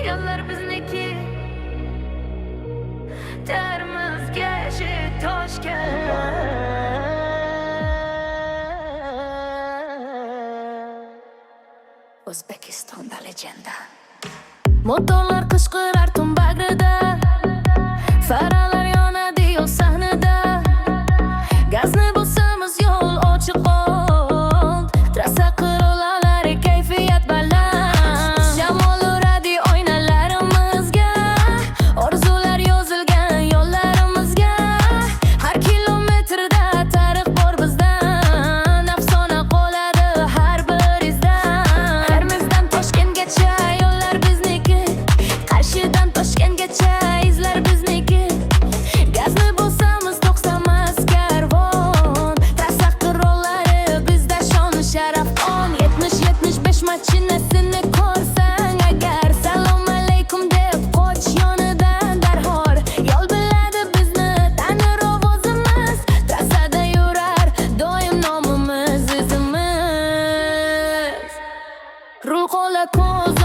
Yollar bizniki Terimizga toshgan O'zbekistonda legenda Motorlar qishqirar tun bagrida Faralar yonadi yo'l sahnida Gazni bosamiz yo'l ochiq ol Trassa qirolalari kayfiyat baland Shamol uradi oynalarimizga Orzular yozilgan yo'llarimizga Har kilometrda tarix bor bizdan Afsona qoladi har bir izdan Termizdan Toshkentgacha yo'llar bizniki Qarshidan Toshkentgacha izlar bizniki Gazni bosamiz to'xtamas karvon Trassa qirollari bizda shon sharaf on 70-75 mashinasini ko'rsang agar Salom alaykum deb qoch yonidan darhol Yo'l biladi bizni tanir ovozimiz Trassada yurar doim nomimiz izimiz Rul qo'la ko'z